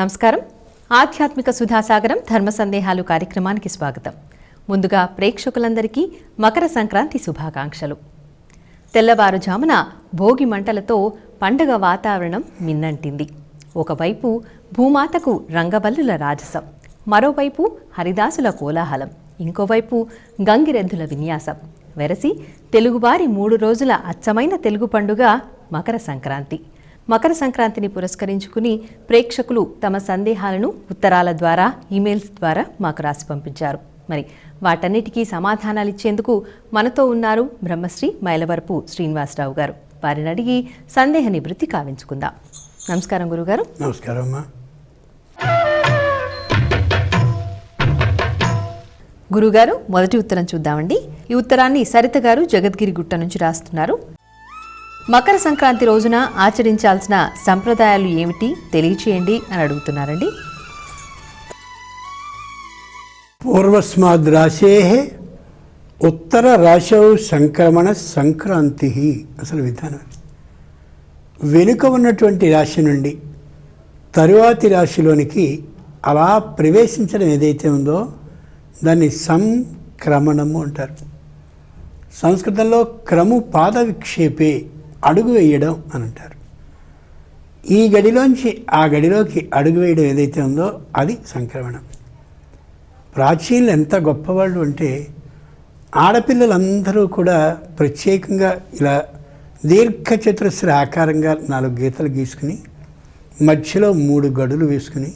నమస్కారం. ఆధ్యాత్మిక సుధాసాగరం ధర్మ సందేహాలు కార్యక్రమానికి స్వాగతం. ముందుగా ప్రేక్షకులందరికీ మకర సంక్రాంతి శుభాకాంక్షలు. తెల్లవారుజామున భోగి మంటలతో పండగ వాతావరణం మిన్నంటింది. ఒకవైపు భూమాతకు రంగవల్లుల రాజసం, మరోవైపు హరిదాసుల కోలాహలం, ఇంకోవైపు గంగిరెద్దుల విన్యాసం వెరసి తెలుగువారి 3 రోజుల అచ్చమైన తెలుగు పండుగ మకర సంక్రాంతి. మకర సంక్రాంతిని పురస్కరించుకుని ప్రేక్షకులు తమ సందేహాలను ఉత్తరాల ద్వారా, ఈమెయిల్స్ ద్వారా మాకు రాసి పంపించారు. మరి వాటన్నిటికీ సమాధానాలు ఇచ్చేందుకు మనతో ఉన్నారు బ్రహ్మశ్రీ మైలవరపు శ్రీనివాసరావు గారు. వారిని అడిగి సందేహ నివృత్తి కావించుకుందాం. నమస్కారం గురుగారు. నమస్కారం అమ్మా. గురుగారు, మొదటి ఉత్తరం చూద్దామండి. ఈ ఉత్తరాన్ని సరిత గారు జగద్గిరి గుట్ట నుంచి రాస్తున్నారు. మకర సంక్రాంతి రోజున ఆచరించాల్సిన సంప్రదాయాలు ఏమిటి తెలియచేయండి అని అడుగుతున్నారండి. పూర్వస్మాద్ రాశే ఉత్తర రాశౌ సంక్రమణ సంక్రాంతి. అసలు విధానం వెనుక ఉన్నటువంటి రాశి నుండి తరువాతి రాశిలోనికి అలా ప్రవేశించడం ఏదైతే ఉందో దాన్ని సంక్రమణము అంటారు. సంస్కృతంలో క్రము పాద విక్షేపే, అడుగు వేయడం అని అంటారు. ఈ గడిలోంచి ఆ గడిలోకి అడుగు వేయడం ఏదైతే ఉందో అది సంక్రమణం. ప్రాచీనులు ఎంత గొప్పవాళ్ళు అంటే ఆడపిల్లలందరూ కూడా ప్రత్యేకంగా ఇలా దీర్ఘచతురస్ర ఆకారంగా 4 గీతలు గీసుకుని మధ్యలో 3 గడులు వేసుకుని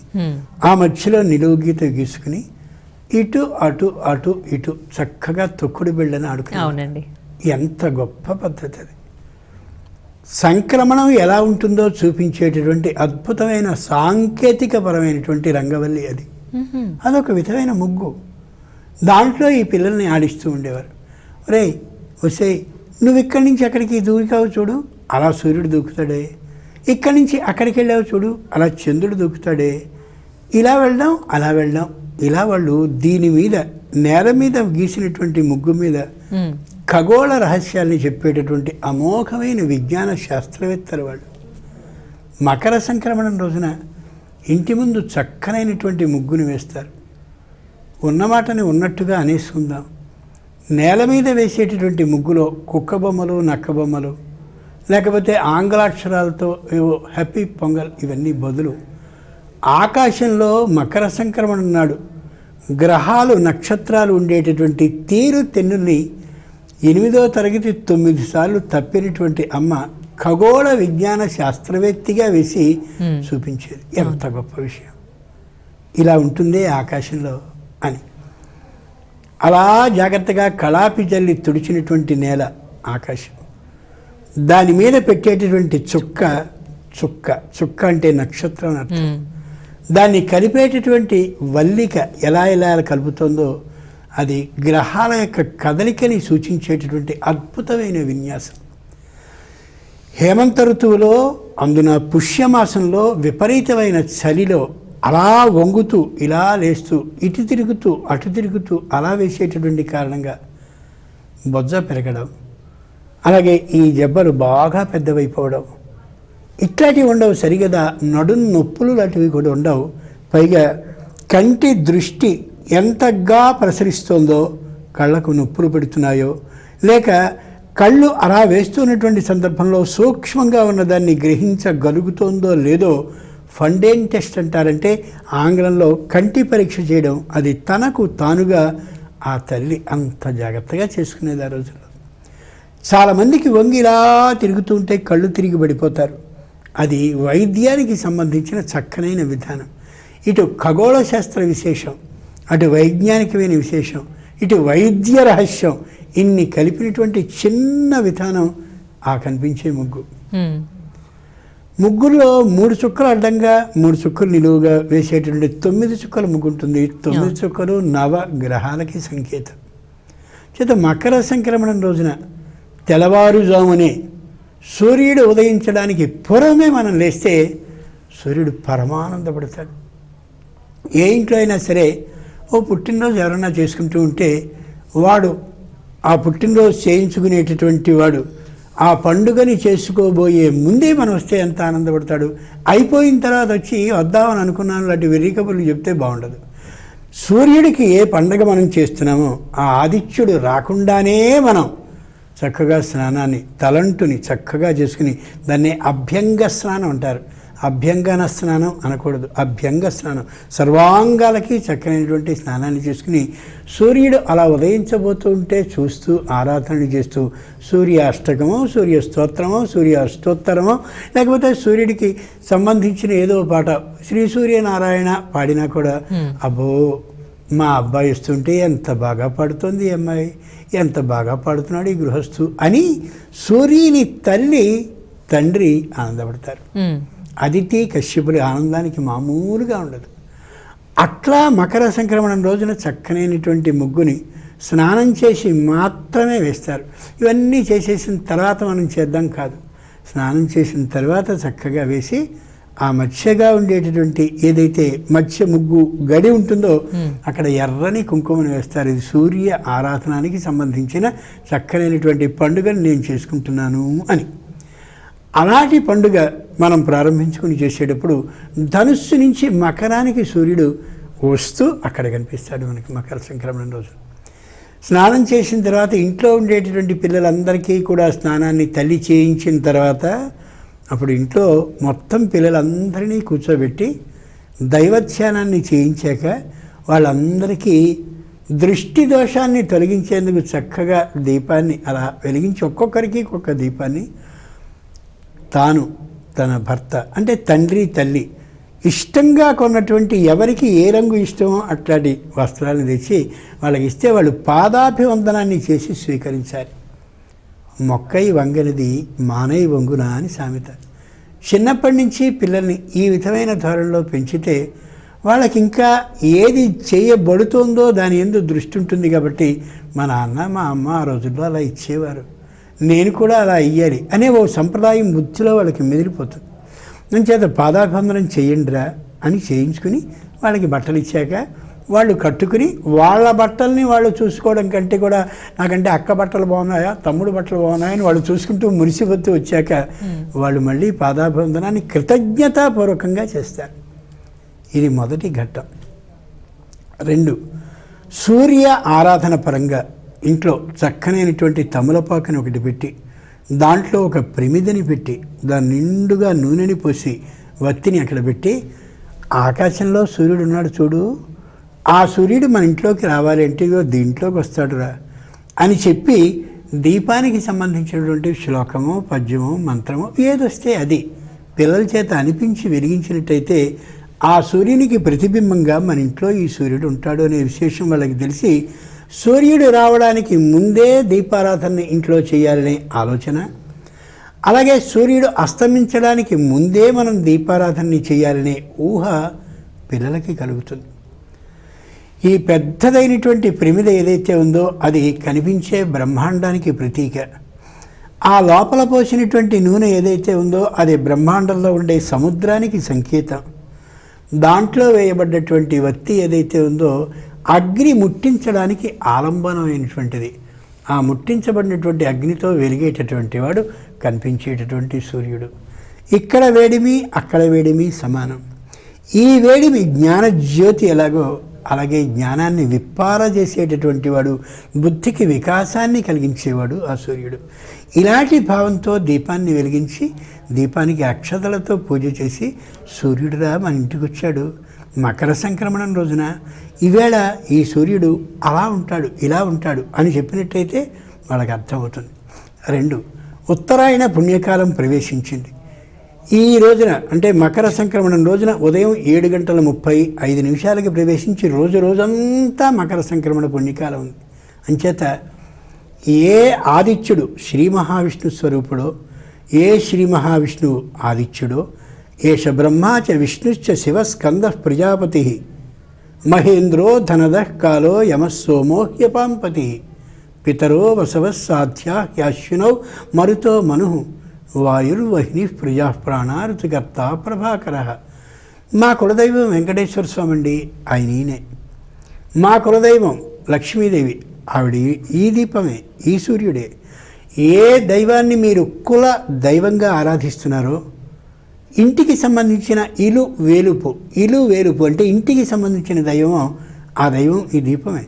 ఆ మధ్యలో నిలువు గీత గీసుకుని ఇటు అటు అటు ఇటు చక్కగా తొక్కుడు బిళ్ళని ఆడుకుని, ఎంత గొప్ప పద్ధతి అది. సంక్రమణం ఎలా ఉంటుందో చూపించేటటువంటి అద్భుతమైన సాంకేతికపరమైనటువంటి రంగవల్లి అది. అదొక విధమైన ముగ్గు. దాంట్లో ఈ పిల్లల్ని ఆడిస్తూ ఉండేవారు. ఒరే వసే, నువ్వు ఇక్కడి నుంచి అక్కడికి దూకావు చూడు, అలా సూర్యుడు దూకుతాడే. ఇక్కడి నుంచి అక్కడికి వెళ్ళావు చూడు, అలా చంద్రుడు దూకుతాడే. ఇలా వెళ్దాం అలా వెళ్దాం. ఇలా వాళ్ళు దీని మీద, నేల మీద గీసినటువంటి ముగ్గు మీద ఖగోళ రహస్యాల్ని చెప్పేటటువంటి అమోఘమైన విజ్ఞాన శాస్త్రవేత్తలు వాళ్ళు. మకర సంక్రమణం రోజున ఇంటి ముందు చక్కనైనటువంటి ముగ్గుని వేస్తారు. ఉన్నమాటని ఉన్నట్టుగా అనేసుకుందాం. నేల మీద వేసేటటువంటి ముగ్గులో కుక్క బొమ్మలు, నక్క బొమ్మలు, లేకపోతే ఆంగ్లాక్షరాలతో ఏవో హ్యాపీ పొంగల్ ఇవన్నీ బదులు ఆకాశంలో మకర సంక్రమణం నాడు గ్రహాలు, నక్షత్రాలు ఉండేటటువంటి తీరు తెన్నుల్ని 8వ తరగతి 9 సార్లు తప్పినటువంటి అమ్మ ఖగోళ విజ్ఞాన శాస్త్రవేత్తగా వేసి చూపించేది. ఎంత గొప్ప విషయం. ఇలా ఉంటుందే ఆకాశంలో అని. అలా జాగ్రత్తగా కళాపి జల్లి తుడిచినటువంటి నేల ఆకాశం. దాని మీద పెట్టేటటువంటి చుక్క, చుక్క చుక్క అంటే నక్షత్రం అని అర్థం. దాన్ని కలిపేటటువంటి వల్లిక ఎలా ఎలా కలుపుతుందో అది గ్రహాల యొక్క కదలికని సూచించేటటువంటి అద్భుతమైన విన్యాసం. హేమంత ఋతువులో, అందున పుష్యమాసంలో విపరీతమైన చలిలో అలా వంగుతూ ఇలా లేస్తూ ఇటు తిరుగుతూ అటు తిరుగుతూ అలా వేసేటటువంటి కారణంగా బొజ్జ పెరగడం, అలాగే ఈ జబ్బలు బాగా పెద్దవైపోవడం ఇట్లాంటివి ఉండవు. సరిగదా నడుం నొప్పులు లాంటివి కూడా ఉండవు. పైగా కంటి దృష్టి ఎంతగా ప్రసరిస్తోందో, కళ్ళకు నొప్పులు పెడుతున్నాయో, లేక కళ్ళు అలా వేస్తున్నటువంటి సందర్భంలో సూక్ష్మంగా ఉన్నదాన్ని గ్రహించగలుగుతోందో లేదో ఫండేన్ టెస్ట్ అంటారంటే ఆంగ్లంలో కంటి పరీక్ష చేయడం. అది తనకు తానుగా ఆ తల్లి అంత జాగ్రత్తగా చేసుకునేది ఆ రోజుల్లో. చాలామందికి వంగి ఇలా తిరుగుతూ ఉంటే కళ్ళు తిరిగి పడిపోతారు. అది వైద్యానికి సంబంధించిన చక్కనైన విధానం. ఇటు ఖగోళ శాస్త్ర విశేషం, అటు వైజ్ఞానికమైన విశేషం, ఇటు వైద్య రహస్యం, ఇన్ని కలిపినటువంటి చిన్న విధానం ఆ కనిపించే ముగ్గు. ముగ్గుల్లో 3 చుక్కలు అడ్డంగా 3 చుక్కలు నిలువుగా వేసేటటువంటి 9 చుక్కల ముగ్గు ఉంటుంది. 9 చుక్కలు నవ గ్రహాలకి సంకేతం. చేత మకర సంక్రమణం రోజున తెల్లవారుజామునే సూర్యుడు ఉదయించడానికి పూర్వమే మనం లేస్తే సూర్యుడు పరమానందపడతాడు. ఏ ఇంట్లో అయినా సరే ఓ పుట్టినరోజు ఎవరన్నా చేసుకుంటూ ఉంటే వాడు ఆ పుట్టినరోజు చేయించుకునేటటువంటి వాడు ఆ పండుగని చేసుకోబోయే ముందే మనం వస్తే ఎంత ఆనందపడతాడు. అయిపోయిన తర్వాత వచ్చి వద్దామని అనుకున్నాను లాంటి వెర్రి కబుర్లు చెప్తే బాగుండదు. సూర్యుడికి ఏ పండగ మనం చేస్తున్నామో ఆ ఆదిత్యుడు రాకుండానే మనం చక్కగా స్నానాన్ని తలంటుని చక్కగా చేసుకుని, దాన్ని అభ్యంగ స్నానం అంటారు. అభ్యంగన స్నానం అనకూడదు, అభ్యంగ స్నానం. సర్వాంగాలకి చక్కనైనటువంటి స్నానాన్ని చేసుకుని సూర్యుడు అలా ఉదయించబోతూ ఉంటే చూస్తూ ఆరాధనలు చేస్తూ సూర్య అష్టకమో, సూర్య స్తోత్రమో, సూర్య అష్టోత్తరమో, లేకపోతే సూర్యుడికి సంబంధించిన ఏదో పాట శ్రీ సూర్యనారాయణ పాడినా కూడా అబ్బో మా అబ్బాయి వస్తుంటే ఎంత బాగా పాడుతోంది ఈ అమ్మాయి, ఎంత బాగా పాడుతున్నాడు ఈ గృహస్థు అని సూర్యుని తల్లి తండ్రి ఆనందపడతారు. అదితి కశ్యపుడి ఆనందానికి మామూలుగా ఉండదు. అట్లా మకర సంక్రమణం రోజున చక్కనైనటువంటి ముగ్గుని స్నానం చేసి మాత్రమే వేస్తారు. ఇవన్నీ చేసేసిన తర్వాత మనం చేద్దాం కాదు, స్నానం చేసిన తర్వాత చక్కగా వేసి ఆ మత్స్యగా ఉండేటటువంటి ఏదైతే మత్స్య ముగ్గు గడి ఉంటుందో అక్కడ ఎర్రని కుంకుమను వేస్తారు. ఇది సూర్య ఆరాధనానికి సంబంధించిన చక్కనైనటువంటి పండుగను నేను చేసుకుంటున్నాను అని. అలాంటి పండుగ మనం ప్రారంభించుకుని చేసేటప్పుడు ధనుస్సు నుంచి మకరానికి సూర్యుడు వస్తూ అక్కడ కనిపిస్తాడు మనకి మకర సంక్రమణం రోజు. స్నానం చేసిన తర్వాత ఇంట్లో ఉండేటటువంటి పిల్లలందరికీ కూడా స్నానాన్ని తల్లి చేయించిన తర్వాత అప్పుడు ఇంట్లో మొత్తం పిల్లలందరినీ కూర్చోబెట్టి దైవధ్యానాన్ని చేయించాక వాళ్ళందరికీ దృష్టి దోషాన్ని తొలగించేందుకు చక్కగా దీపాన్ని అలా వెలిగించి ఒక్కొక్కరికి ఒక్కొక్క దీపాన్ని తాను తన భర్త అంటే తండ్రి తల్లి ఇష్టంగా కొన్నటువంటి ఎవరికి ఏ రంగు ఇష్టమో అట్లాంటి వస్త్రాలను తెచ్చి వాళ్ళకి ఇస్తే వాళ్ళు పాదాభివందనాన్ని చేసి స్వీకరించాలి. మొక్కై వంగనిది మానై వంగున అని సామెత. చిన్నప్పటి నుంచి పిల్లల్ని ఈ విధమైన ధోరణిలో పెంచితే వాళ్ళకి ఇంకా ఏది చేయబడుతోందో దాని యందు దృష్టి ఉంటుంది. కాబట్టి మా నాన్న మా అమ్మ ఆ రోజుల్లో అలా ఇచ్చేవారు, నేను కూడా అలా అయ్యాలి అనే ఓ సంప్రదాయం బుద్ధిలో వాళ్ళకి మెదిలిపోతుంది. అంచేత పాదాభివందనం చేయండిరా అని చేయించుకుని వాళ్ళకి బట్టలు ఇచ్చాక వాళ్ళు కట్టుకుని వాళ్ళ బట్టల్ని వాళ్ళు చూసుకోవడం కంటే కూడా నాకంటే అక్క బట్టలు బాగున్నాయా, తమ్ముడు బట్టలు బాగున్నాయని వాళ్ళు చూసుకుంటూ మురిసిపోతూ వచ్చాక వాళ్ళు మళ్ళీ పాదాభివందనాన్ని కృతజ్ఞతాపూర్వకంగా చేస్తారు. ఇది మొదటి ఘట్టం. 2, సూర్య ఆరాధన పరంగా ఇంట్లో చక్కనైనటువంటి తమలపాకుని ఒకటి పెట్టి దాంట్లో ఒక ప్రమిదని పెట్టి దాని నిండుగా నూనెని పోసి వత్తిని అక్కడ పెట్టి ఆకాశంలో సూర్యుడు ఉన్నాడు చూడు, ఆ సూర్యుడు మన ఇంట్లోకి రావాలి అంటే దీంట్లోకి వస్తాడురా అని చెప్పి దీపానికి సంబంధించినటువంటి శ్లోకమో పద్యమో మంత్రమో ఏదొస్తే అది పిల్లల చేత అనిపించి వెలిగించినట్టయితే ఆ సూర్యునికి ప్రతిబింబంగా మన ఇంట్లో ఈ సూర్యుడు ఉంటాడు అనే విశేషం వాళ్ళకి తెలిసి సూర్యుడు రావడానికి ముందే దీపారాధన ఇంట్లో చేయాలనే ఆలోచన, అలాగే సూర్యుడు అస్తమించడానికి ముందే మనం దీపారాధనని చేయాలనే ఊహ పిల్లలకి కలుగుతుంది. ఈ పెద్దదైనటువంటి ప్రమిద ఏదైతే ఉందో అది కనిపించే బ్రహ్మాండానికి ప్రతీక. ఆ లోపల పోసినటువంటి నూనె ఏదైతే ఉందో అది బ్రహ్మాండంలో ఉండే సముద్రానికి సంకేతం. దాంట్లో వేయబడ్డటువంటి వత్తి ఏదైతే ఉందో అగ్ని ముట్టించడానికి ఆలంబనమైనటువంటిది. ఆ ముట్టించబడినటువంటి అగ్నితో వెలిగేటటువంటి వాడు కనిపించేటటువంటి సూర్యుడు. ఇక్కడ వేడిమి అక్కడ వేడిమి సమానం. ఈ వేడిమి జ్ఞానజ్యోతి ఎలాగో అలాగే జ్ఞానాన్ని విప్పారజేసేటటువంటి వాడు, బుద్ధికి వికాసాన్ని కలిగించేవాడు ఆ సూర్యుడు. ఇలాంటి భావంతో దీపాన్ని వెలిగించి దీపానికి అక్షతలతో పూజ చేసి సూర్యుడురా మన ఇంటికి వచ్చాడు మకర సంక్రమణం రోజున, ఈవేళ ఈ సూర్యుడు అలా ఉంటాడు ఇలా ఉంటాడు అని చెప్పినట్టయితే వాళ్ళకి అర్థమవుతుంది. 2, ఉత్తరాయణ పుణ్యకాలం ప్రవేశించింది. ఈ రోజున అంటే మకర సంక్రమణం రోజున ఉదయం 7:35 ప్రవేశించి రోజంతా మకర సంక్రమణ పుణ్యకాలం ఉంది. అంచేత ఏ ఆదిత్యుడు శ్రీ మహావిష్ణు స్వరూపుడో, ఏ శ్రీ మహావిష్ణువు ఆదిత్యుడో, ఏష బ్రహ్మాచ విష్ణుశ్చ శివస్కంద ప్రజాపతి మహేంద్రో ధనదః కాలో యమస్సోమో హ్యపాంపతి పితరో వసవస్సాధ్యా హ్యాశ్వినౌ మరుతో మను వాయుర్వహిని ప్రజా ప్రాణారుతికర్త ప్రభాకర. మా కులదైవం వెంకటేశ్వర స్వామి అండి, ఆయన ఈయనే. మా కులదైవం లక్ష్మీదేవి, ఆవిడ ఈ దీపమే, ఈ సూర్యుడే. ఏ దైవాన్ని మీరు కుల దైవంగా ఆరాధిస్తున్నారో ఇంటికి సంబంధించిన ఇలు వేలుపు అంటే ఇంటికి సంబంధించిన దైవం, ఆ దైవం ఈ దీపమే.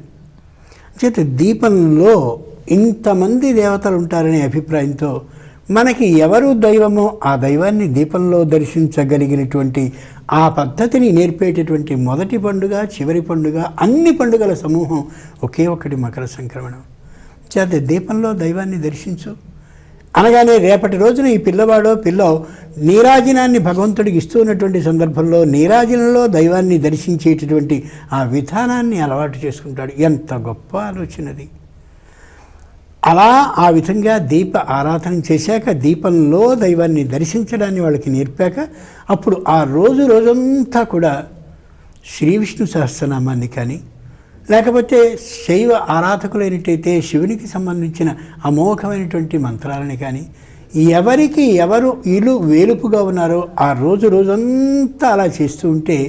చేత దీపంలో ఇంతమంది దేవతలు ఉంటారనే అభిప్రాయంతో మనకి ఎవరు దైవమో ఆ దైవాన్ని దీపంలో దర్శించగలిగినటువంటి ఆ పద్ధతిని నేర్పేటటువంటి మొదటి పండుగ, చివరి పండుగ, అన్ని పండుగల సమూహం ఒకే ఒకటి మకర సంక్రమణం. చేత దీపంలో దైవాన్ని దర్శించు అనగానే రేపటి రోజున ఈ పిల్లవాడో పిల్లో నీరాజనాన్ని భగవంతుడికి ఇస్తూ ఉన్నటువంటి సందర్భంలో నీరాజనంలో దైవాన్ని దర్శించేటటువంటి ఆ విధానాన్ని అలవాటు చేసుకుంటాడు. ఎంత గొప్ప ఆలోచనది! అలా ఆ విధంగా దీప ఆరాధన చేశాక దీపంలో దైవాన్ని దర్శించడాన్ని వాళ్ళకి నేర్పాక అప్పుడు ఆ రోజంతా కూడా శ్రీ విష్ణు సహస్రనామాన్ని కానీ లేకపోతే శైవ ఆరాధకులైనట్టయితే శివునికి సంబంధించిన అమోఘమైనటువంటి మంత్రాలని కానీ ఎవరికి ఎవరు ఇలు వేలుపుగా ఉన్నారో ఆ రోజంతా అలా చేస్తూ ఉంటే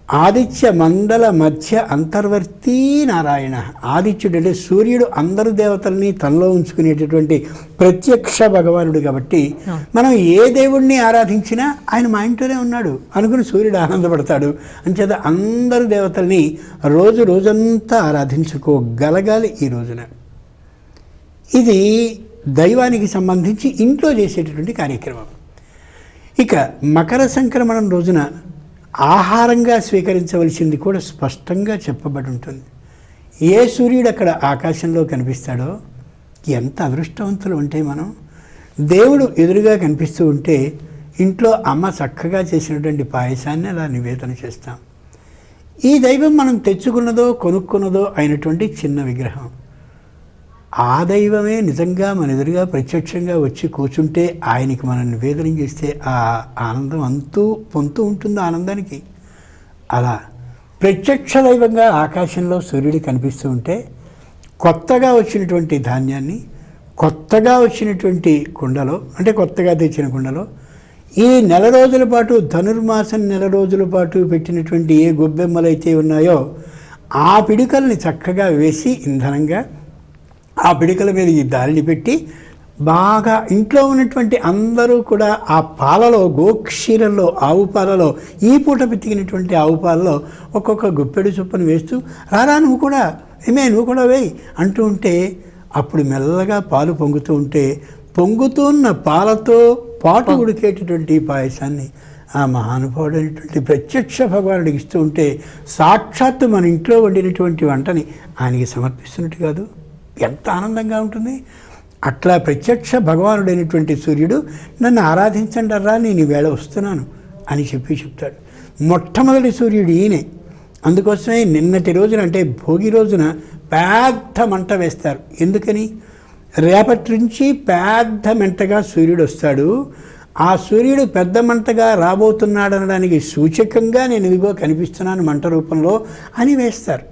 ఆదిత్య మండల మధ్య అంతర్వర్తీ నారాయణ. ఆదిత్యుడు అంటే సూర్యుడు అందరు దేవతల్ని తనలో ఉంచుకునేటటువంటి ప్రత్యక్ష భగవానుడు కాబట్టి మనం ఏ దేవుణ్ణి ఆరాధించినా ఆయన మా ఇంట్లోనే ఉన్నాడు అనుకుని సూర్యుడు ఆనందపడతాడు. అంచేత అందరు దేవతల్ని రోజంతా ఆరాధించుకోగలగాలి ఈ రోజున. ఇది దైవానికి సంబంధించి ఇంట్లో చేసేటటువంటి కార్యక్రమం. ఇక మకర సంక్రమణం రోజున ఆహారంగా స్వీకరించవలసింది కూడా స్పష్టంగా చెప్పబడి ఉంటుంది. ఏ సూర్యుడు అక్కడ ఆకాశంలో కనిపిస్తాడో ఎంత అదృష్టవంతులు ఉంటే మనం. దేవుడు ఎదురుగా కనిపిస్తూ ఉంటే ఇంట్లో అమ్మ చక్కగా చేసినటువంటి పాయసాన్ని అలా నివేదన చేస్తాం. ఈ దైవం మనం తెచ్చుకున్నదో కొనుక్కున్నదో అయినటువంటి చిన్న విగ్రహం. ఆ దైవమే నిజంగా మన ఎదురుగా ప్రత్యక్షంగా వచ్చి కూర్చుంటే ఆయనకి మనం నివేదన చేస్తే ఆ ఆనందం అంతూ పొంతూ ఉంటుంది ఆనందానికి. అలా ప్రత్యక్ష దైవంగా ఆకాశంలో సూర్యుడు కనిపిస్తూ ఉంటే కొత్తగా వచ్చినటువంటి ధాన్యాన్ని కొత్తగా వచ్చినటువంటి కుండలో అంటే కొత్తగా తెచ్చిన కుండలో ఈ నెల రోజుల పాటు ధనుర్మాసం నెల రోజుల పాటు పెట్టినటువంటి ఏ గొబ్బెమ్మలైతే ఉన్నాయో ఆ పిడికల్ని చక్కగా వేసి ఇంధనంగా ఆ పిడికల మీద ఈ దారిని పెట్టి బాగా ఇంట్లో ఉన్నటువంటి అందరూ కూడా ఆ పాలలో గోక్షీరంలో ఆవు పాలలో ఈ పూట పితికినటువంటి ఆవు పాలలో ఒక్కొక్క గుప్పెడు చొప్పున వేస్తూ రారా నువ్వు కూడా వేయి అంటూ ఉంటే అప్పుడు మెల్లగా పాలు పొంగుతూ ఉంటే పొంగుతున్న పాలతో పాటు ఉడికేటటువంటి పాయసాన్ని ఆ మహానుభావుడైనటువంటి ప్రత్యక్ష భగవానుడికి ఇస్తూ ఉంటే సాక్షాత్తు మన ఇంట్లో వండినటువంటి వంటని ఆయనకి సమర్పిస్తున్నట్టు కాదు. ఎంత ఆనందంగా ఉంటుంది. అట్లా ప్రత్యక్ష భగవానుడైనటువంటి సూర్యుడు నన్ను ఆరాధించండి రా నేను ఈవేళ వస్తున్నాను అని చెప్తాడు. మొట్టమొదటి సూర్యుడు ఈయనే. అందుకోసమే నిన్నటి రోజున అంటే భోగి రోజున పెద్ద మంట వేస్తారు. ఎందుకని? రేపటి నుంచి పెద్ద మంటగా సూర్యుడు వస్తాడు. ఆ సూర్యుడు పెద్ద మంటగా రాబోతున్నాడు అనడానికి సూచకంగా నేను ఇదిగో కనిపిస్తున్నాను మంట రూపంలో అని వేస్తారు.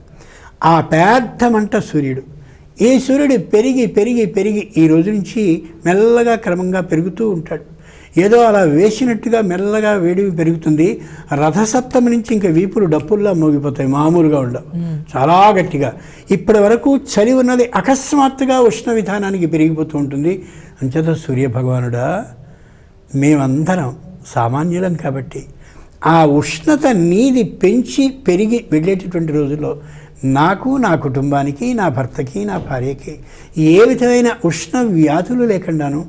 ఆ పెద్ద మంట సూర్యుడు. ఈ సూర్యుడు పెరిగి పెరిగి పెరిగి ఈ రోజు నుంచి మెల్లగా క్రమంగా పెరుగుతూ ఉంటాడు. ఏదో అలా వేసినట్టుగా మెల్లగా వేడి పెరుగుతుంది. రథసప్తమి నుంచి ఇంకా వీపులు డప్పుల్లా మోగిపోతాయి. మామూలుగా ఉండవు, చాలా గట్టిగా. ఇప్పటి వరకు చలి ఉన్నది అకస్మాత్తుగా ఉష్ణ విధానానికి పెరిగిపోతూ ఉంటుంది. అంచేత సూర్యభగవానుడా మేమందరం సామాన్యులం కాబట్టి ఆ ఉష్ణత నీది పెంచి పెరిగి వెళ్ళేటటువంటి రోజుల్లో నాకు నా కుటుంబానికి నా భర్తకి నా భార్యకి ఏ విధమైన ఉష్ణ వ్యాధులు లేకుండాను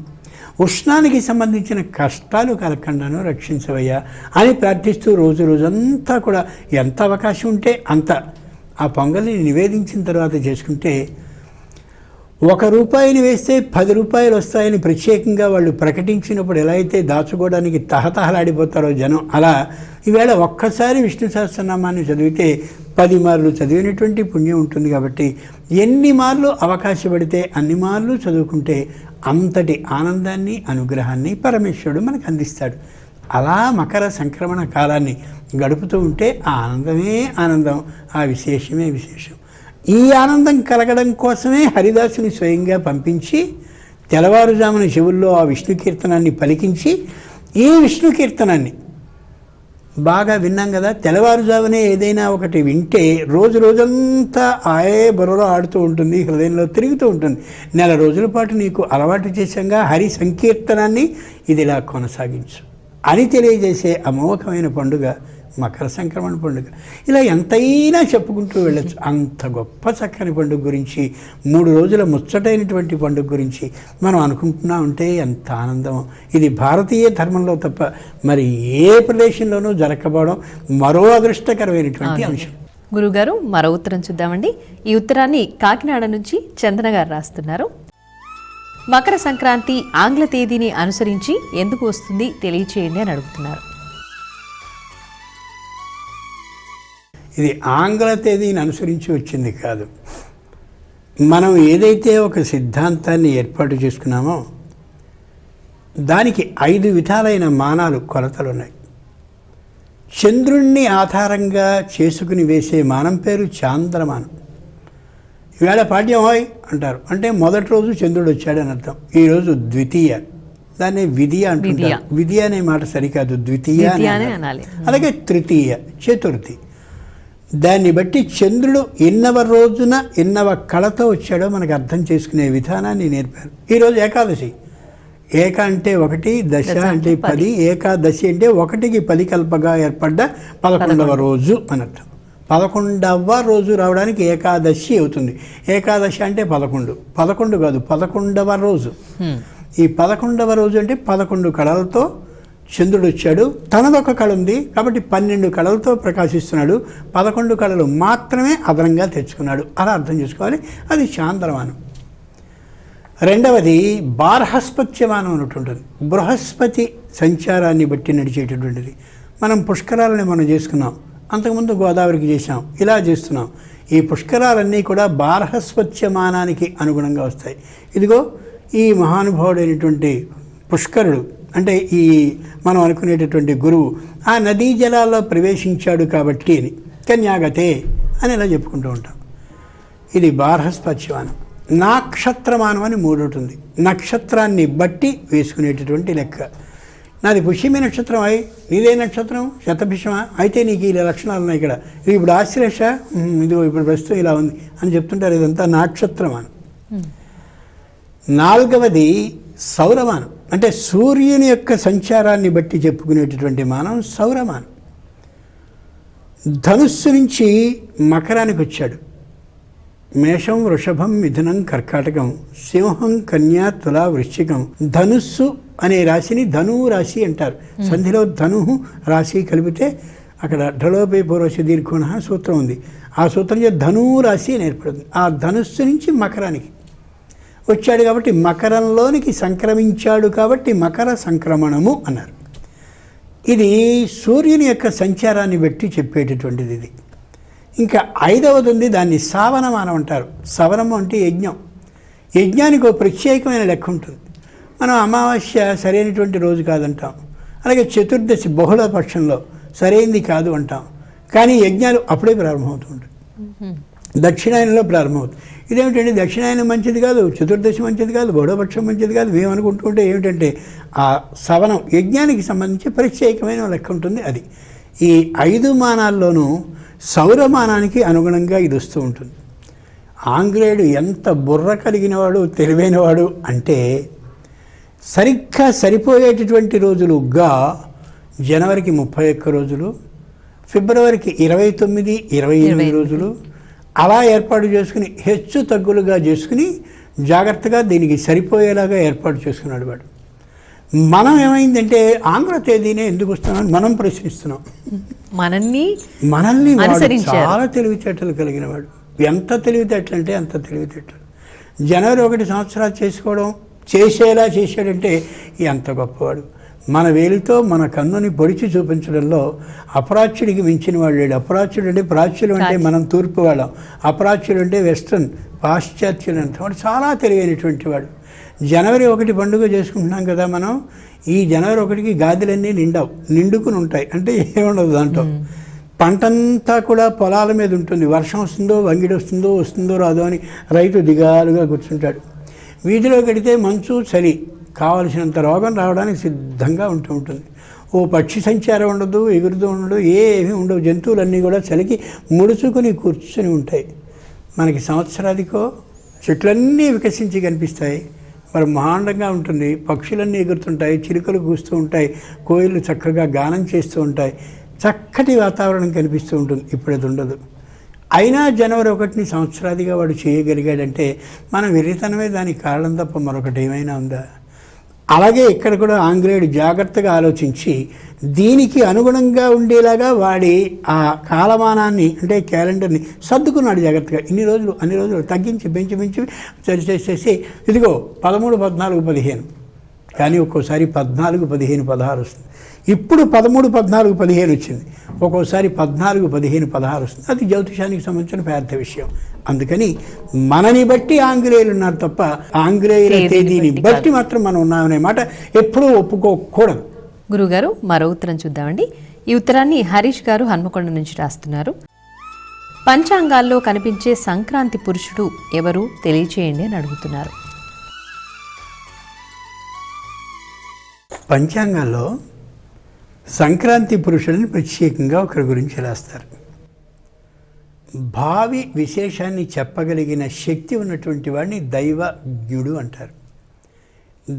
ఉష్ణానికి సంబంధించిన కష్టాలు కలగకుండాను రక్షించవయ్యా అని ప్రార్థిస్తూ రోజంతా కూడా ఎంత అవకాశం ఉంటే అంత ఆ పొంగల్ని నివేదించిన తర్వాత చేసుకుంటే ₹1 వేస్తే 10 రూపాయలు వస్తాయని ప్రత్యేకంగా వాళ్ళు ప్రకటించినప్పుడు ఎలా అయితే దాచుకోవడానికి తహతహలాడిపోతారో జనం, అలా ఈవేళ ఒక్కసారి విష్ణు సహస్రనామాన్ని చదివితే 10 మార్లు చదివినటువంటి పుణ్యం ఉంటుంది. కాబట్టి ఎన్ని మార్లు అవకాశపడితే అన్ని మార్లు చదువుకుంటే అంతటి ఆనందాన్ని అనుగ్రహాన్ని పరమేశ్వరుడు మనకు అందిస్తాడు. అలా మకర సంక్రమణ కాలాన్ని గడుపుతూ ఉంటే ఆ ఆనందమే ఆనందం, ఆ విశేషమే విశేషం. ఈ ఆనందం కలగడం కోసమే హరిదాసుని స్వయంగా పంపించి తెల్లవారుజామున చెవుల్లో ఆ విష్ణు కీర్తనాన్ని పలికించి ఈ విష్ణు కీర్తనాన్ని బాగా విన్నాం కదా, తెల్లవారుజామునే ఏదైనా ఒకటి వింటే రోజంతా ఆయే బుర్రలో ఆడుతూ ఉంటుంది, హృదయంలో తిరుగుతూ ఉంటుంది. నెల రోజుల పాటు నీకు అలవాటు చేశాంగా హరి సంకీర్తనాన్ని, ఇది ఇలా కొనసాగించు అని తెలియజేసే అమోఘమైన పండుగ మకర సంక్రమణ పండుగ. ఇలా ఎంతైనా చెప్పుకుంటూ వెళ్ళచ్చు. అంత గొప్ప చక్కని పండుగ గురించి, 3 రోజుల ముచ్చటైనటువంటి పండుగ గురించి మనం అనుకుంటున్నా ఉంటే ఎంత ఆనందం. ఇది భారతీయ ధర్మంలో తప్ప మరి ఏ ప్రదేశంలోనూ జరగకపోవడం మరో అదృష్టకరమైనటువంటి అంశం. గురుగారు, మరో ఉత్తరం చూద్దామండి. ఈ ఉత్తరాన్ని కాకినాడ నుంచి చందన గారు రాస్తున్నారు. మకర సంక్రాంతి ఆంగ్ల తేదీని అనుసరించి ఎందుకు వస్తుంది తెలియచేయండి అని అడుగుతున్నారు. ఇది ఆంగ్ల తేదీని అనుసరించి వచ్చింది కాదు. మనం ఏదైతే ఒక సిద్ధాంతాన్ని ఏర్పాటు చేసుకున్నామో దానికి 5 విధాలైన మానాలు, కొలతలు ఉన్నాయి. చంద్రుణ్ణి ఆధారంగా చేసుకుని వేసే మానం పేరు చాంద్రమానం. ఈవేళ పాడ్యం హోయ్ అంటారు, అంటే మొదటి రోజు చంద్రుడు వచ్చాడని అర్థం. ఈరోజు ద్వితీయ, దాన్ని విధియ అంటుంటారు. విధియ అనే మాట సరికాదు, ద్వితీయ అనాలి. అలాగే తృతీయ, చతుర్థి. దాన్ని బట్టి చంద్రుడు ఎన్నవ రోజున ఎన్నవ కళతో వచ్చాడో మనకు అర్థం చేసుకునే విధానాన్ని నేర్పారు. ఈరోజు ఏకాదశి. ఏక అంటే 1, దశ అంటే 10. ఏకాదశి అంటే 1కి 10 కల్పగా ఏర్పడ్డ 11వ రోజు అని అర్థం. 11వ రోజు రావడానికి ఏకాదశి అవుతుంది. ఏకాదశి అంటే 11 కాదు, 11వ రోజు. ఈ 11వ రోజు అంటే 11 కళలతో చంద్రుడు వచ్చాడు. తనదొక కళ ఉంది కాబట్టి 12 కళలతో ప్రకాశిస్తున్నాడు. 11 కళలు మాత్రమే అదనంగా తెచ్చుకున్నాడు. అలా అర్థం చేసుకోవాలి. అది చాంద్రమానం. రెండవది బార్హస్పత్యమానం అని ఉంటుంది. బృహస్పతి సంచారాన్ని బట్టి నడిచేటటువంటిది. మనం పుష్కరాలని మనం చేసుకున్నాం, అంతకుముందు గోదావరికి చేసాం, ఇలా చేస్తున్నాం. ఈ పుష్కరాలన్నీ కూడా బార్హస్పత్యమానానికి అనుగుణంగా వస్తాయి. ఇదిగో ఈ మహానుభావుడైనటువంటి పుష్కరుడు అంటే ఈ మనం అనుకునేటటువంటి గురువు ఆ నదీ జలాల్లో ప్రవేశించాడు కాబట్టి అని కన్యాగతే అని ఇలా చెప్పుకుంటూ ఉంటాం. ఇది బార్హస్పత్యమానం. నాక్షత్రమానం అని 3 ఉంటుంది. నక్షత్రాన్ని బట్టి వేసుకునేటటువంటి లెక్క. నాది పుష్యమి నక్షత్రం అయి, నీదే నక్షత్రం శతభిషమా, అయితే నీకు ఈ లక్షణాలు ఉన్నాయి. ఇక్కడ ఇది ఇప్పుడు ఆశ్లేష, ఇదిగో ఇప్పుడు ప్రస్తుతం ఇలా ఉంది అని చెప్తుంటారు. ఇదంతా నాక్షత్రమానం. 4వది సౌరమానం, అంటే సూర్యుని యొక్క సంచారాన్ని బట్టి చెప్పుకునేటటువంటి మానం సౌరమానం. ధనుస్సు నుంచి మకరానికి వచ్చాడు. మేషం, వృషభం, మిథునం, కర్కాటకం, సింహం, కన్యా, తుల, వృశ్చికం. ధనుస్సు అనే రాశిని ధను రాశి అంటారు. సంధిలో ధను రాశి కలిపితే అక్కడ ఢలోపే పూర్వశ దీర్ఘోణ సూత్రం ఉంది. ఆ సూత్రం ధను రాశి అని ఏర్పడుతుంది. ఆ ధనుస్సు నుంచి మకరానికి వచ్చాడు కాబట్టి మకరంలోనికి సంక్రమించాడు కాబట్టి మకర సంక్రమణము అన్నారు. ఇది సూర్యుని యొక్క సంచారాన్ని బట్టి చెప్పేటటువంటిది ఇది. ఇంకా 5వది ఉంది, దాన్ని సావనమానం అంటారు. సవనము అంటే యజ్ఞం. యజ్ఞానికి ఒక ప్రత్యేకమైన లెక్క ఉంటుంది. మనం అమావాస్య సరైనటువంటి రోజు కాదంటాం, అలాగే చతుర్దశి బహుళ పక్షంలో సరైనది కాదు అంటాం. కానీ యజ్ఞాలు అప్పుడే ప్రారంభమవుతుంటాయి. దక్షిణాయనంలో ప్రారంభమవుతుంది. ఇదేమిటంటే దక్షిణాయనం మంచిది కాదు, చతుర్దశి మంచిది కాదు, బహుళపక్షం మంచిది కాదు మేము అనుకుంటుంటే ఏమిటంటే ఆ సవనం యజ్ఞానికి సంబంధించి ప్రత్యేకమైన లెక్క ఉంటుంది. అది ఈ 5 మానాల్లోనూ సౌరమానానికి అనుగుణంగా ఇది వస్తూ ఉంటుంది. ఆంగ్లేయుడు ఎంత బుర్ర కలిగినవాడు, తెలివైనవాడు అంటే సరిగ్గా సరిపోయేటటువంటి రోజులుగా జనవరికి 31 రోజులు, ఫిబ్రవరికి 29, 28 రోజులు అలా ఏర్పాటు చేసుకుని హెచ్చు తగ్గులుగా చేసుకుని జాగ్రత్తగా దీనికి సరిపోయేలాగా ఏర్పాటు చేసుకున్నాడు వాడు. మనం ఏమైందంటే ఆంగ్ల తేదీనే ఎందుకు వస్తున్నామని మనం ప్రశ్నిస్తున్నాం. మనల్ని చాలా తెలివితేటలు కలిగిన వాడు. ఎంత తెలివితేటలు అంటే అంత తెలివితేటలు. జనవరి 1 సంవత్సరాలు చేసుకోవడం చేసేలా చేశాడంటే ఎంత గొప్పవాడు. మన వేలితో మన కన్నుని పొడిచి చూపించడంలో అపరాచ్యుడికి మించిన వాడు లేడు. అపరాచ్యుడు అంటే ప్రాచ్యులు అంటే మనం తూర్పు వాళ్ళం, అపరాచ్యుడు అంటే వెస్ట్రన్ పాశ్చాత్యులు అంటే వాడు చాలా తెలివైనటువంటి వాడు. జనవరి 1 పండుగ చేసుకుంటున్నాం కదా మనం. ఈ జనవరి 1కి గాదిలన్నీ నిండుకుని ఉంటాయి, అంటే ఏముండదు దాంట్లో. పంటంతా కూడా పొలాల మీద ఉంటుంది. వర్షం వస్తుందో, వంగిడి వస్తుందో రాదో అని రైతు దిగాలుగా కూర్చుంటాడు. వీధిలో గడితే మంచు, చలి, కావలసినంత రోగం రావడానికి సిద్ధంగా ఉంటుంది. ఓ పక్షి సంచారం ఉండదు, ఎగురుతూ ఉండదు, ఏమీ ఉండవు. జంతువులన్నీ కూడా చలికి ముడుచుకుని కూర్చుని ఉంటాయి. మనకి సంవత్సరాదికో చెట్లన్నీ వికసించి కనిపిస్తాయి, బ్రహ్మాండంగా ఉంటుంది. పక్షులన్నీ ఎగురుతుంటాయి, చిలుకలు కూస్తూ ఉంటాయి, కోయిలు చక్కగా గానం చేస్తూ ఉంటాయి, చక్కటి వాతావరణం కనిపిస్తూ ఉంటుంది. ఇప్పుడు అది ఉండదు. అయినా జనవరి 1ని సంవత్సరాదిగా వాడు చేయగలిగాడంటే మన వెర్రితనమే దానికి కారణం తప్ప మరొకటి ఏమైనా ఉందా? అలాగే ఇక్కడ కూడా ఆంగ్లేయుడు జాగ్రత్తగా ఆలోచించి దీనికి అనుగుణంగా ఉండేలాగా వాడి ఆ కాలమానాన్ని అంటే క్యాలెండర్ని సర్దుకున్నాడు జాగ్రత్తగా. అన్ని రోజులు తగ్గించి పెంచి చేసేసి ఇదిగో 13, 14, 15 కానీ ఒక్కోసారి 14, 15, 16 వస్తుంది. ఇప్పుడు 13, 14, 15 వచ్చింది. ఒక్కోసారి 14, 15, 16 వస్తుంది. అది జ్యోతిషానికి సంబంధించిన పెద్ద విషయం. అందుకని మనని బట్టి ఆంగ్లేయులు ఉన్నారు తప్ప ఆంగ్లేయుల తేదీని బట్టి మాత్రం మనం ఉన్నామనే మాట ఎప్పుడూ ఒప్పుకోకూడదు. గురుగారు, మరో ఉత్తరం చూద్దామండి. ఈ ఉత్తరాన్ని హరీష్ గారు హన్మకొండ నుంచి రాస్తున్నారు. పంచాంగాల్లో కనిపించే సంక్రాంతి పురుషుడు ఎవరు తెలియచేయండి అని అడుగుతున్నారు. పంచాంగాల్లో సంక్రాంతి పురుషుడిని ప్రత్యేకంగా ఒకరి గురించి రాస్తారు. భావి విశేషాన్ని చెప్పగలిగిన శక్తి ఉన్నటువంటి వాడిని దైవజ్ఞుడు అంటారు.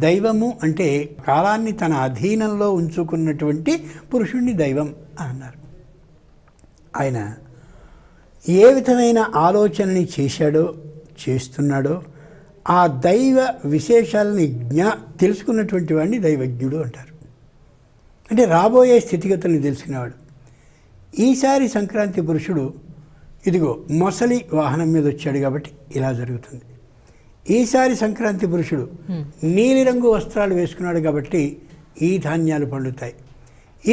దైవము అంటే కాలాన్ని తన అధీనంలో ఉంచుకున్నటువంటి పురుషుణ్ణి దైవం అన్నారు. ఆయన ఏ విధమైన ఆలోచనని చేశాడో చేస్తున్నాడో ఆ దైవ విశేషాలని తెలుసుకున్నటువంటి వాడిని దైవజ్ఞుడు అంటారు. అంటే రాబోయే స్థితిగతుల్ని తెలుసుకునేవాడు. ఈసారి సంక్రాంతి పురుషుడు ఇదిగో మొసలి వాహనం మీద వచ్చాడు కాబట్టి ఇలా జరుగుతుంది. ఈసారి సంక్రాంతి పురుషుడు నీలిరంగు వస్త్రాలు వేసుకున్నాడు కాబట్టి ఈ ధాన్యాలు పండుతాయి.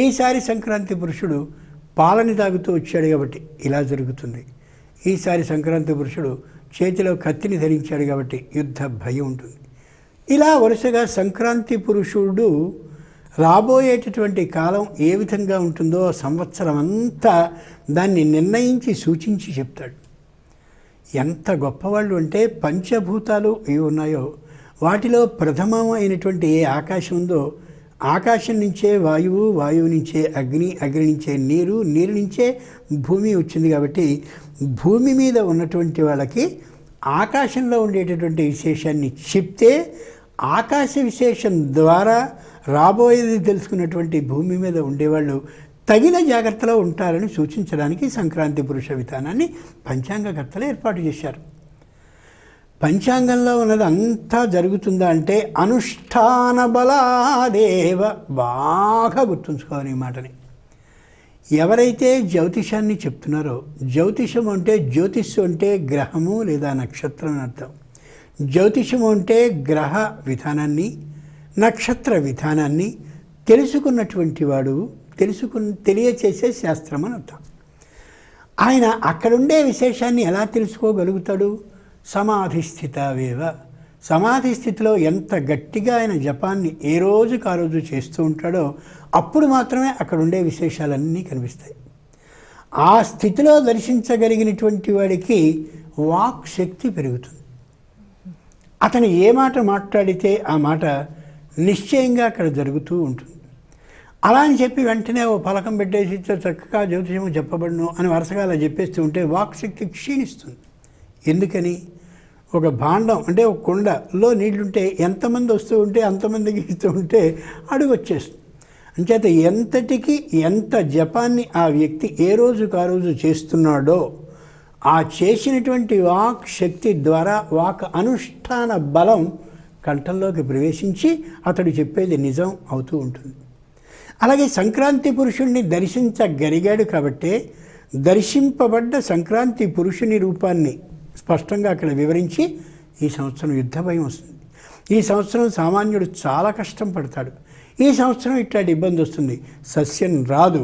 ఈసారి సంక్రాంతి పురుషుడు పాలని తాగుతూ వచ్చాడు కాబట్టి ఇలా జరుగుతుంది. ఈసారి సంక్రాంతి పురుషుడు చేతిలో కత్తిని ధరించాడు కాబట్టి యుద్ధ భయం ఉంటుంది. ఇలా వరుసగా సంక్రాంతి పురుషుడు రాబోయేటటువంటి కాలం ఏ విధంగా ఉంటుందో సంవత్సరం అంతా దాన్ని నిర్ణయించి సూచించి చెప్తాడు. ఎంత గొప్పవాళ్ళు అంటే పంచభూతాలు ఏవి ఉన్నాయో వాటిలో ప్రథమమైనటువంటి ఏ ఆకాశం ఉందో ఆకాశం నుంచే వాయువు, వాయువు నుంచే అగ్ని, అగ్ని నుంచే నీరు, నీరు నుంచే భూమి వచ్చింది. కాబట్టి భూమి మీద ఉన్నటువంటి వాళ్ళకి ఆకాశంలో ఉండేటటువంటి విశేషాన్ని చెప్తే ఆకాశ విశేషం ద్వారా రాబోయేది తెలుసుకున్నటువంటి భూమి మీద ఉండేవాళ్ళు తగిన జాగ్రత్తలో ఉంటారని సూచించడానికి సంక్రాంతి పురుష విధానాన్ని పంచాంగకర్తలు ఏర్పాటు చేశారు. పంచాంగంలో ఉన్నది అంతా జరుగుతుందా అంటే అనుష్ఠాన బలాదేవ. బాగా గుర్తుంచుకోవాలి ఈ మాటని. ఎవరైతే జ్యోతిషాన్ని చెప్తున్నారో, జ్యోతిషం అంటే జ్యోతిషం అంటే గ్రహము లేదా నక్షత్రం అని అర్థం. జ్యోతిషము అంటే గ్రహ విధానాన్ని, నక్షత్ర విధానాన్ని తెలుసుకున్నటువంటి వాడు తెలియచేసే శాస్త్రం అని అర్థం. ఆయన అక్కడుండే విశేషాన్ని ఎలా తెలుసుకోగలుగుతాడు? సమాధిస్థితవేవ. సమాధి స్థితిలో ఎంత గట్టిగా ఆయన జపాన్ని ఏ రోజుకు ఆ రోజు చేస్తూ ఉంటాడో అప్పుడు మాత్రమే అక్కడ ఉండే విశేషాలన్నీ కనిపిస్తాయి. ఆ స్థితిలో దర్శించగలిగినటువంటి వాడికి వాక్ శక్తి పెరుగుతుంది. అతను ఏ మాట మాట్లాడితే ఆ మాట నిశ్చయంగా అక్కడ జరుగుతూ ఉంటుంది. అలా అని చెప్పి వెంటనే ఓ పలకం పెట్టేసి చక్కగా జ్యోతిషము చెప్పబడును అని వరుసగా అలా చెప్పేస్తూ ఉంటే వాక్ శక్తి క్షీణిస్తుంది. ఎందుకని? ఒక భాండం అంటే ఒక కుండలో నీళ్లుంటే ఎంతమంది వస్తూ ఉంటే అంతమందికి ఇస్తూ ఉంటే అడుగు వచ్చేస్తుంది. అంచేత ఎంతటికి ఎంత జపాన్ని ఆ వ్యక్తి ఏ రోజుకు ఆ రోజు చేస్తున్నాడో ఆ చేసినటువంటి వాక్ శక్తి ద్వారా వాక్ అనుష్ఠాన బలం కంఠంలోకి ప్రవేశించి అతడు చెప్పేది నిజం అవుతూ ఉంటుంది. అలాగే సంక్రాంతి పురుషుణ్ణి దర్శించగలిగాడు కాబట్టే దర్శింపబడ్డ సంక్రాంతి పురుషుని రూపాన్ని స్పష్టంగా అక్కడ వివరించి ఈ సంవత్సరం యుద్ధ భయం వస్తుంది, ఈ సంవత్సరం సామాన్యుడు చాలా కష్టం పడతాడు, ఈ సంవత్సరం ఇట్లాంటి ఇబ్బంది వస్తుంది, సస్యం రాదు,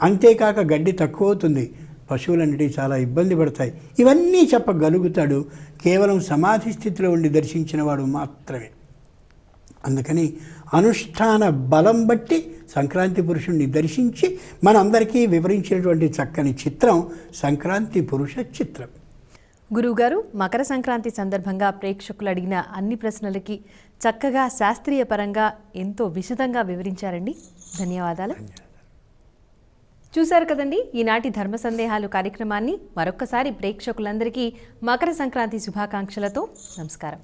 అంతేకాక గడ్డి తక్కువ అవుతుంది, పశువులన్నిటికీ చాలా ఇబ్బంది పడతాయి, ఇవన్నీ చెప్పగలుగుతాడు కేవలం సమాధి స్థితిలో ఉండి దర్శించిన వాడు మాత్రమే. అందుకని అనుష్ఠాన బలం బట్టి సంక్రాంతి పురుషుణ్ణి దర్శించి మనందరికీ వివరించినటువంటి చక్కని చిత్రం సంక్రాంతి పురుష చిత్రం. గురువుగారు, మకర సంక్రాంతి సందర్భంగా ప్రేక్షకులు అడిగిన అన్ని ప్రశ్నలకి చక్కగా శాస్త్రీయ పరంగా ఎంతో విశదంగా వివరించారండి. ధన్యవాదాలు. చూశారు కదండి ఈనాటి ధర్మ సందేహాలు కార్యక్రమాన్ని. మరొక్కసారి ప్రేక్షకులందరికీ మకర సంక్రాంతి శుభాకాంక్షలతో నమస్కారం.